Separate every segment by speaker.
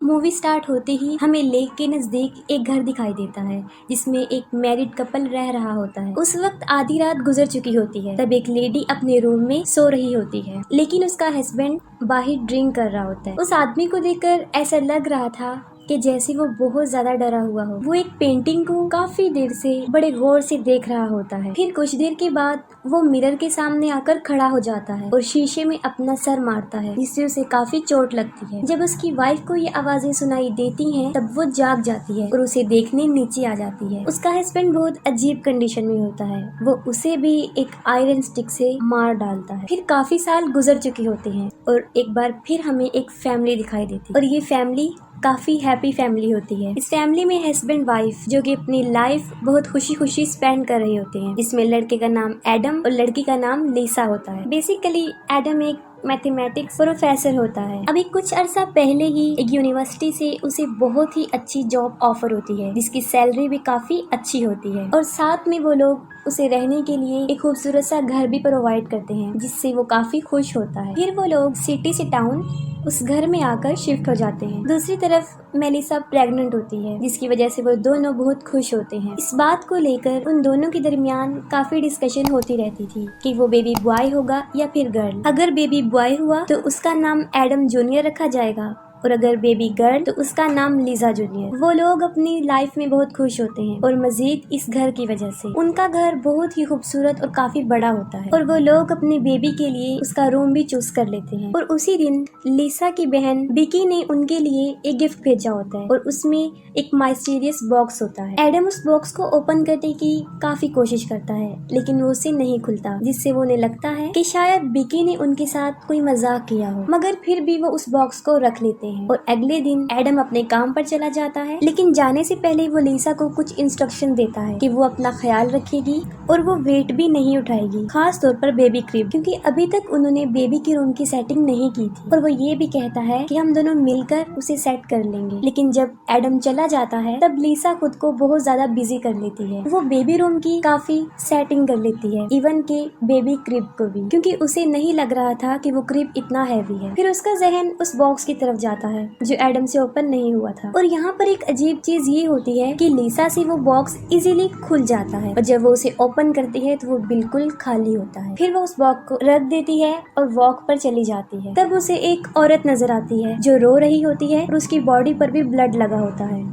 Speaker 1: Movie start होते ही हमें lake के नजदीक एक घर दिखाई देता है जिसमें एक मैरिड कपल रह रहा होता है। उस वक्त आधी रात गुजर चुकी होती है। तब एक लेडी अपने रूम में सो रही होती है, लेकिन उसका हस्बैंड बाहर ड्रिंक कर रहा होता है। उस आदमी को देखकर ऐसा लग रहा था कि जैसे वो बहुत ज्यादा डरा हुआ हो। वो एक पेंटिंग को काफी देर से बड़े गौर से देख रहा होता है। फिर कुछ देर के बाद वो मिरर के सामने आकर खड़ा हो जाता है और शीशे में अपना सर मारता है, जिससे उसे काफी चोट लगती है। जब उसकी वाइफ को ये आवाजें सुनाई देती हैं, तब वो जाग जाती है और उसे देखने नीचे आ जाती है। उसका हस्बैंड बहुत अजीब कंडीशन में होता है। वो उसे भी एक आयरन स्टिक से मार डालता है। फिर काफी साल गुजर चुके होते हैं और एक बार फिर हमें एक फैमिली दिखाई देती है और ये फैमिली काफी हैप्पी फैमिली होती है। इस फैमिली में हस्बैंड वाइफ जो कि अपनी लाइफ बहुत खुशी खुशी स्पेंड कर रहे होते हैं। इसमें लड़के का नाम एडम और लड़की का नाम लिसा होता है। बेसिकली एडम एक मैथमेटिक्स प्रोफेसर होता है। अभी कुछ अरसा पहले ही एक यूनिवर्सिटी से उसे बहुत ही अच्छी जॉब ऑफर होती है, जिसकी सैलरी भी काफी अच्छी होती है और साथ में वो लोग उसे रहने के लिए एक खूबसूरत सा घर भी प्रोवाइड करते हैं, जिससे वो काफी खुश होता है। फिर वो लोग सिटी से टाउन उस घर में आकर शिफ्ट हो जाते हैं। दूसरी तरफ मेलिसा प्रेग्नेंट होती है, जिसकी वजह से वो दोनों बहुत खुश होते हैं। इस बात को लेकर उन दोनों के दरमियान काफी डिस्कशन होती रहती थी कि वो बेबी बॉय होगा या फिर गर्ल। अगर बेबी बॉय हुआ तो उसका नाम एडम जूनियर रखा जाएगा और अगर बेबी गर्ल तो उसका नाम लिसा जूनियर। वो लोग अपनी लाइफ में बहुत खुश होते हैं और मजीद इस घर की वजह से। उनका घर बहुत ही खूबसूरत और काफी बड़ा होता है और वो लोग अपने बेबी के लिए उसका रूम भी चूज कर लेते हैं। और उसी दिन लिसा की बहन विकी ने उनके लिए एक गिफ्ट भेजा होता है और उसमें एक माइस्टीरियस बॉक्स होता है। एडम उस बॉक्स को ओपन करने की काफी कोशिश करता है, लेकिन वो उसे नहीं खुलता, जिससे वो उन्हें लगता है कि शायद विकी ने उनके साथ कोई मजाक किया हो। मगर फिर भी वो उस बॉक्स को रख लेते हैं और अगले दिन एडम अपने काम पर चला जाता है। लेकिन जाने से पहले वो लिसा को कुछ इंस्ट्रक्शन देता है कि वो अपना ख्याल रखेगी और वो वेट भी नहीं उठाएगी, खास तौर पर बेबी क्रिब, क्योंकि अभी तक उन्होंने बेबी के रूम की सेटिंग नहीं की थी। और वो ये भी कहता है कि हम दोनों मिलकर उसे सेट कर लेंगे। लेकिन जब एडम चला जाता है तब लिसा खुद को बहुत ज्यादा बिजी कर लेती है। वो बेबी रूम की काफी सेटिंग कर लेती है, इवन के बेबी क्रिब को भी, क्योंकि उसे नहीं लग रहा था कि वो क्रिब इतना हैवी है। फिर उसका जहन उस बॉक्स की तरफ जाता है जो एडम से ओपन नहीं हुआ था। और यहाँ पर एक अजीब चीज ये होती है कि लिसा से वो बॉक्स इजीली खुल जाता है और जब वो उसे ओपन करती है तो वो बिल्कुल खाली होता है। फिर वो उस बॉक्स को रख देती है और वॉक पर चली जाती है। तब उसे एक औरत नजर आती है जो रो रही होती है और उसकी बॉडी पर भी ब्लड लगा होता है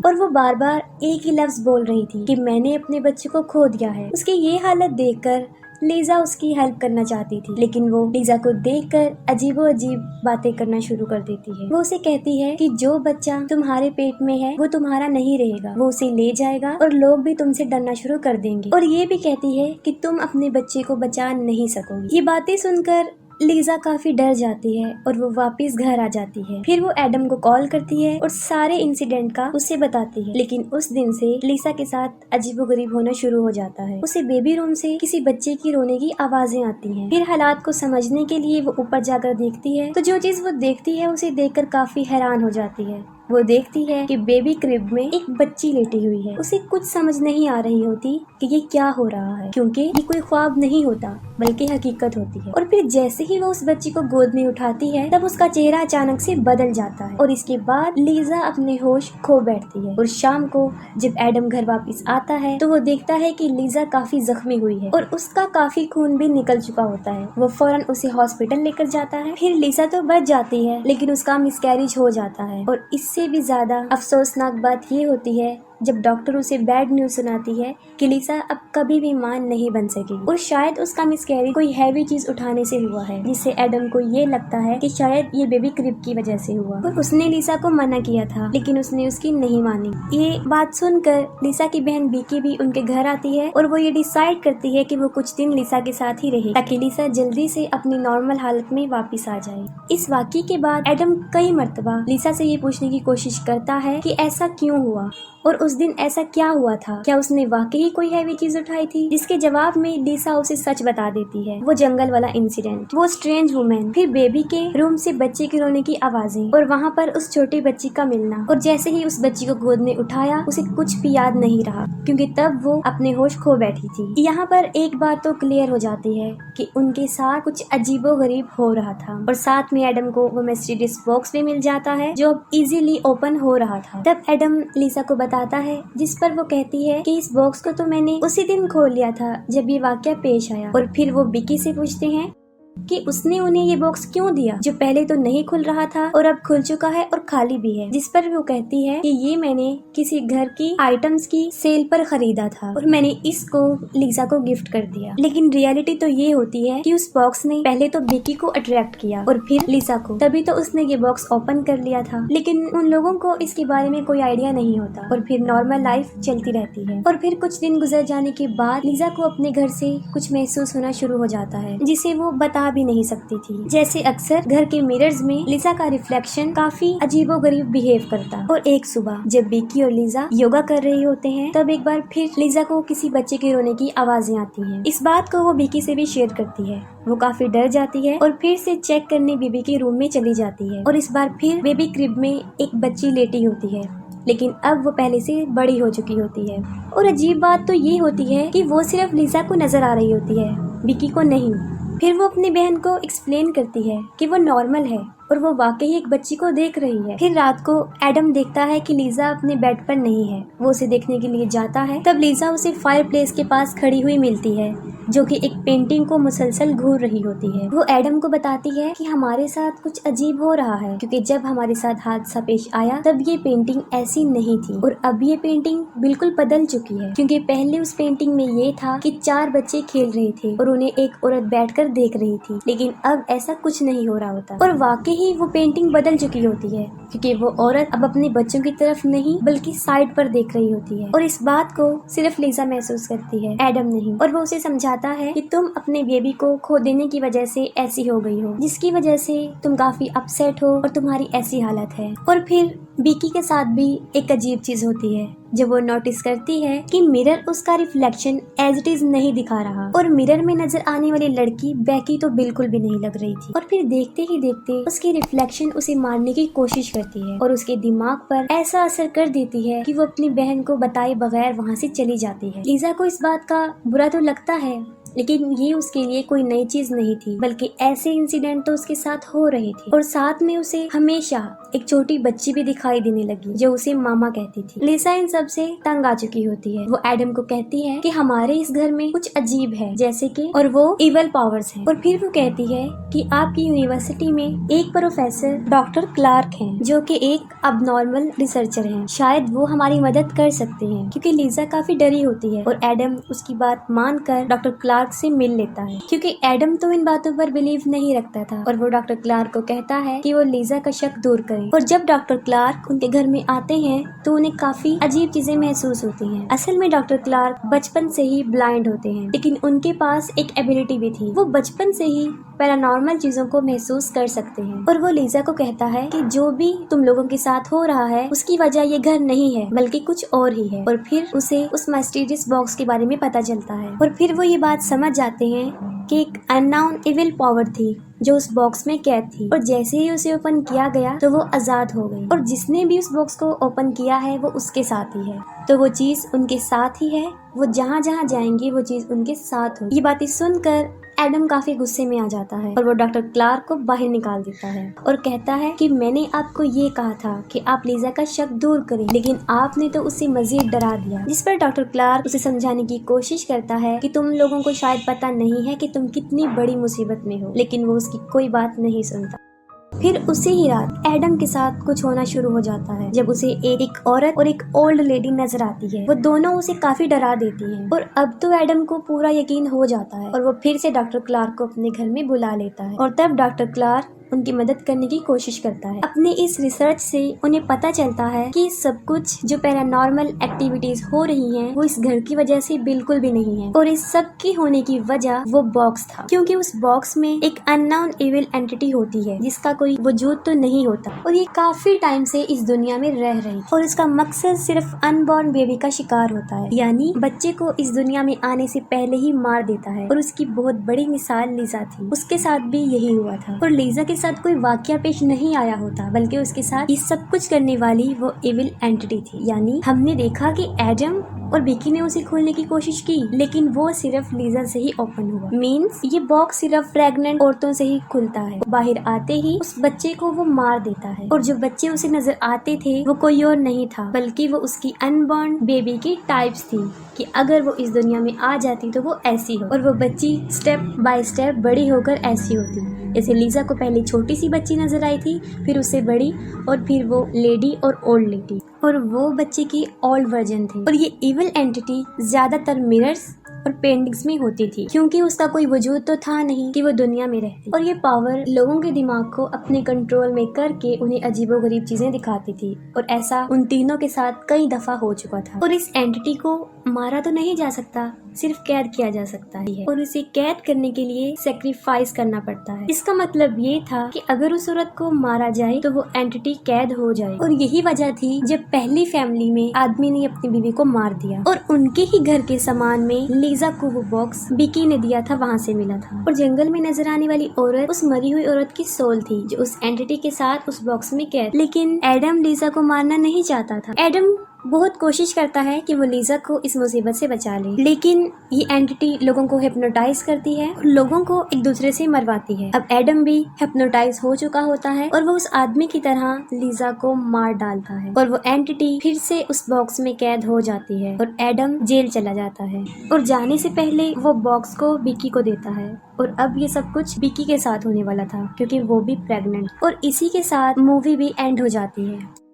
Speaker 1: और वो बार बार एक ही लफ्ज बोल रही थी कि मैंने अपने बच्चे को खो दिया है। उसकी ये हालत देखकर लिसा उसकी हेल्प करना चाहती थी, लेकिन वो लिसा को देखकर अजीबो-अजीब बातें करना शुरू कर देती है। वो उसे कहती है कि जो बच्चा तुम्हारे पेट में है वो तुम्हारा नहीं रहेगा, वो उसे ले जाएगा और लोग भी तुमसे डरना शुरू कर देंगे। और ये भी कहती है कि तुम अपने बच्चे को बचा नहीं सकोगी। ये बातें सुनकर लिसा काफी डर जाती है और वो वापस घर आ जाती है। फिर वो एडम को कॉल करती है और सारे इंसिडेंट का उसे बताती है। लेकिन उस दिन से लिसा के साथ अजीबोगरीब होना शुरू हो जाता है। उसे बेबी रूम से किसी बच्चे की रोने की आवाजें आती हैं। फिर हालात को समझने के लिए वो ऊपर जाकर देखती है तो जो चीज वो देखती है उसे देखकर काफी हैरान हो जाती है। वो देखती है कि बेबी क्रिब में एक बच्ची लेटी हुई है। उसे कुछ समझ नहीं आ रही होती कि ये क्या हो रहा है, क्योंकि ये कोई ख्वाब नहीं होता बल्कि हकीकत होती है। और फिर जैसे ही वो उस बच्ची को गोद में उठाती है तब उसका चेहरा अचानक से बदल जाता है और इसके बाद लिसा अपने होश खो बैठती है। और शाम को जब एडम घर वापस आता है तो वो देखता है कि लिसा काफी जख्मी हुई है और उसका काफी खून भी निकल चुका होता है। वो फौरन उसे हॉस्पिटल लेकर जाता है। फिर लिसा तो बच जाती है, लेकिन उसका मिसकैरेज हो जाता है। और इससे भी ज्यादा अफसोसनाक बात ये होती है जब डॉक्टर उसे बैड न्यूज सुनाती है कि लिसा अब कभी भी मां नहीं बन सकेगी और शायद उसका मिसकैरेज कोई हैवी चीज उठाने से हुआ है, जिससे एडम को ये लगता है कि शायद ये बेबी क्रिब की वजह से हुआ। और उसने लिसा को मना किया था, लेकिन उसने उसकी नहीं मानी। ये बात सुनकर लिसा की बहन विकी भी उनके घर आती है और वो ये डिसाइड करती है कि वो कुछ दिन लिसा के साथ ही रहे ताकि लिसा जल्दी से अपनी नॉर्मल हालत में वापिस आ जाए। इस वाकये के बाद एडम कई मर्तबा लिसा से ये पूछने की कोशिश करता है कि ऐसा क्यों हुआ और उस दिन ऐसा क्या हुआ था, क्या उसने वाकई कोई हैवी चीज उठाई थी? जिसके जवाब में लिसा उसे सच बता देती है, वो जंगल वाला इंसिडेंट, वो स्ट्रेंज वुमेन, फिर बेबी के रूम से बच्चे के रोने की आवाजें और वहाँ पर उस छोटी बच्ची का मिलना। और जैसे ही उस बच्ची को गोद में उठाया उसे कुछ भी याद नहीं रहा, क्योंकि तब वो अपने होश खो बैठी थी। यहाँ पर एक बात तो क्लियर हो जाती है कि उनके साथ कुछ अजीबोगरीब हो रहा था, और साथ में एडम को वो मिस्टीरियस बॉक्स भी मिल जाता है जो अब इजीली ओपन हो रहा था। तब एडम लिसा को बताता है, जिस पर वो कहती है कि इस बॉक्स को तो मैंने उसी दिन खोल लिया था जब ये वाकया पेश आया। और फिर वो बिकी से पूछते हैं कि उसने उन्हें ये बॉक्स क्यों दिया जो पहले तो नहीं खुल रहा था और अब खुल चुका है और खाली भी है। जिस पर वो कहती है कि ये मैंने किसी घर की आइटम्स की सेल पर खरीदा था और मैंने इसको लिसा को गिफ्ट कर दिया। लेकिन रियलिटी तो ये होती है कि उस बॉक्स ने पहले तो बिकी को अट्रैक्ट किया और फिर लिसा को, तभी तो उसने ये बॉक्स ओपन कर लिया था। लेकिन उन लोगों को इसके बारे में कोई आइडिया नहीं होता और फिर नॉर्मल लाइफ चलती रहती है। और फिर कुछ दिन गुजर जाने के बाद लिसा को अपने घर से कुछ महसूस होना शुरू हो जाता है जिसे वो बता भी नहीं सकती थी। जैसे अक्सर घर के मिरर्स में लिसा का रिफ्लेक्शन काफी अजीबोगरीब बिहेव करता। और एक सुबह जब बिकी और लिसा योगा कर रहे होते हैं तब एक बार फिर लिसा को किसी बच्चे के रोने की आवाजें आती हैं। इस बात को वो बिकी से भी शेयर करती है। वो काफी डर जाती है और फिर से चेक करने बेबी के रूम में चली जाती है और इस बार फिर बेबी क्रिब में एक बच्ची लेटी होती है, लेकिन अब वो पहले से बड़ी हो चुकी होती है। और अजीब बात तो ये होती है कि वो सिर्फ लिसा को नजर आ रही होती है, बिकी को नहीं। फिर वो अपनी बहन को एक्सप्लेन करती है कि वो नॉर्मल है और वो वाकई एक बच्ची को देख रही है। फिर रात को एडम देखता है कि लिसा अपने बेड पर नहीं है। वो उसे देखने के लिए जाता है। तब लिसा उसे फायर प्लेस के पास खड़ी हुई मिलती है जो कि एक पेंटिंग को मुसलसल घूर रही होती है। वो एडम को बताती है कि हमारे साथ कुछ अजीब हो रहा है, क्योंकि जब हमारे साथ हादसा पेश आया तब ये पेंटिंग ऐसी नहीं थी और अब ये पेंटिंग बिल्कुल बदल चुकी है। क्योंकि पहले उस पेंटिंग में ये था कि 4 बच्चे खेल रहे थे और उन्हें एक औरत बैठकर देख रही थी, लेकिन अब ऐसा कुछ नहीं हो रहा होता। और वाकई ही वो पेंटिंग बदल चुकी होती है, क्योंकि वो औरत अब अपने बच्चों की तरफ नहीं बल्कि साइड पर देख रही होती है। और इस बात को सिर्फ लिसा महसूस करती है, एडम नहीं। और वो उसे समझाता है कि तुम अपने बेबी को खो देने की वजह से ऐसी हो गई हो, जिसकी वजह से तुम काफी अपसेट हो और तुम्हारी ऐसी हालत है। और फिर बिकी के साथ भी एक अजीब चीज होती है जब वो नोटिस करती है कि मिरर उसका रिफ्लेक्शन एज इट इज नहीं दिखा रहा और मिरर में नजर आने वाली लड़की बैकी तो बिल्कुल भी नहीं लग रही थी। और फिर देखते ही देखते उसकी रिफ्लेक्शन उसे मारने की कोशिश करती है और उसके दिमाग पर ऐसा असर कर देती है कि वो अपनी बहन को बताए बगैर वहाँ से चली जाती है। लिसा को इस बात का बुरा तो लगता है, लेकिन ये उसके लिए कोई नई चीज नहीं थी, बल्कि ऐसे इंसिडेंट तो उसके साथ हो रहे थे। और साथ में उसे हमेशा एक छोटी बच्ची भी दिखाई देने लगी जो उसे मामा कहती थी। लिसा इन सब से तंग आ चुकी होती है। वो एडम को कहती है कि हमारे इस घर में कुछ अजीब है, जैसे कि और वो इवल पावर्स हैं। और फिर वो कहती है कि आपकी यूनिवर्सिटी में एक प्रोफेसर डॉक्टर क्लार्क हैं जो कि एक अबनॉर्मल रिसर्चर हैं। शायद वो हमारी मदद कर सकते हैं, क्योंकि लिसा काफी डरी होती है और एडम उसकी बात मानकर डॉक्टर क्लार्क से मिल लेता है, क्योंकि एडम तो इन बातों पर बिलीव नहीं रखता था। और वो डॉक्टर क्लार्क को कहता है कि वो लिसा का शक दूर करें। और जब डॉक्टर क्लार्क उनके घर में आते हैं तो उन्हें काफी अजीब चीजें महसूस होती हैं। असल में डॉक्टर क्लार्क बचपन से ही ब्लाइंड होते हैं, लेकिन उनके पास एक एबिलिटी भी थी। वो बचपन से ही पैरानॉर्मल चीजों को महसूस कर सकते हैं। और वो लिसा को कहता है कि जो भी तुम लोगों के साथ हो रहा है उसकी वजह ये घर नहीं है, बल्कि कुछ और ही है। और फिर उसे उस मिस्टीरियस बॉक्स के बारे में पता चलता है और फिर वो ये बात समझ जाते हैं कि एक अननोन इविल पावर थी जो उस बॉक्स में कैद थी। और जैसे ही उसे ओपन किया गया तो वो आजाद हो गई और जिसने भी उस बॉक्स को ओपन किया है वो उसके साथ ही है। तो वो चीज उनके साथ ही है, वो जहाँ जहाँ जाएंगे वो चीज उनके साथ हो। ये बातें सुनकर एडम काफी गुस्से में आ जाता है और वो डॉक्टर क्लार्क को बाहर निकाल देता है और कहता है कि मैंने आपको ये कहा था कि आप लिसा का शक दूर करें, लेकिन आपने तो उसे मजीद डरा दिया। जिस पर डॉक्टर क्लार्क उसे समझाने की कोशिश करता है कि तुम लोगों को शायद पता नहीं है कि तुम कितनी बड़ी मुसीबत में हो, लेकिन वो उसकी कोई बात नहीं सुनता। फिर उसी ही रात एडम के साथ कुछ होना शुरू हो जाता है जब उसे एक औरत और एक ओल्ड लेडी नजर आती है। वो दोनों उसे काफी डरा देती हैं और अब तो एडम को पूरा यकीन हो जाता है और वो फिर से डॉक्टर क्लार्क को अपने घर में बुला लेता है। और तब डॉक्टर क्लार्क उनकी मदद करने की कोशिश करता है। अपने इस रिसर्च से उन्हें पता चलता है कि सब कुछ जो पैरानॉर्मल एक्टिविटीज हो रही हैं वो इस घर की वजह से बिल्कुल भी नहीं है, और इस सब की होने की वजह वो बॉक्स था, क्योंकि उस बॉक्स में एक अननोन इविल एंटिटी होती है जिसका कोई वजूद तो नहीं होता, और ये काफी टाइम से इस दुनिया में रह रही, और इसका मकसद सिर्फ अनबॉर्न बेबी का शिकार होता है, यानी बच्चे को इस दुनिया में आने से पहले ही मार देता है। और उसकी बहुत बड़ी मिसाल लीजा थी, उसके साथ भी यही हुआ था, और लीजा के साथ कोई वाकया पेश नहीं आया होता, बल्कि उसके साथ ये सब कुछ करने वाली वो इविल एंटिटी थी। यानी हमने देखा कि एडम और विकी ने उसे खोलने की कोशिश की, लेकिन वो सिर्फ लीजा से ही ओपन हुआ। मींस ये बॉक्स सिर्फ प्रेग्नेंट औरतों से ही खुलता है। बाहर आते ही उस बच्चे को वो मार देता है, और जो बच्चे उसे नजर आते थे वो कोई और नहीं था, बल्कि वो उसकी अनबॉर्न बेबी की टाइप्स थी कि अगर वो इस दुनिया में आ जाती तो वो ऐसी हो, और वो बच्ची स्टेप बाय स्टेप बड़ी होकर ऐसी होती। जैसे लीजा को पहले छोटी सी बच्ची नजर आई थी, फिर उससे बड़ी, और फिर वो लेडी और ओल्ड लेडी, और वो बच्चे की ओल्ड वर्जन थी। और ये इविल एंटिटी ज्यादातर मिरर्स और पेंटिंग्स में होती थी, क्योंकि उसका कोई वजूद तो था नहीं कि वो दुनिया में रहती, और ये पावर लोगों के दिमाग को अपने कंट्रोल में करके उन्हें अजीबोगरीब चीजें दिखाती थी, और ऐसा उन तीनों के साथ कई दफा हो चुका था। और इस एंटिटी को मारा तो नहीं जा सकता, सिर्फ कैद किया जा सकता है, और उसे कैद करने के लिए सेक्रीफाइस करना पड़ता है। इसका मतलब ये था कि अगर उस औरत को मारा जाए तो वो एंटिटी कैद हो जाए, और यही वजह थी जब पहली फैमिली में आदमी ने अपनी बीवी को मार दिया, और उनके ही घर के सामान में लीजा को वो बॉक्स विकी ने दिया था, वहाँ से मिला था। और जंगल में नजर आने वाली औरत उस मरी हुई औरत की सोल थी, जो उस एंटिटी के साथ उस बॉक्स में कैद। लेकिन एडम लीजा को मारना नहीं चाहता था। एडम बहुत कोशिश करता है कि वो लीजा को इस मुसीबत से बचा ले, लेकिन ये एंटिटी लोगों को हिप्नोटाइज करती है और लोगों को एक दूसरे से मरवाती है। अब एडम भी हिप्नोटाइज हो चुका होता है, और वो उस आदमी की तरह लीजा को मार डालता है, और वो एंटिटी फिर से उस बॉक्स में कैद हो जाती है, और एडम जेल चला जाता है। और जाने से पहले वो बॉक्स को विकी को देता है, और अब ये सब कुछ विकी के साथ होने वाला था, क्योंकि वो भी प्रेग्नेंट। और इसी के साथ मूवी भी एंड हो जाती है।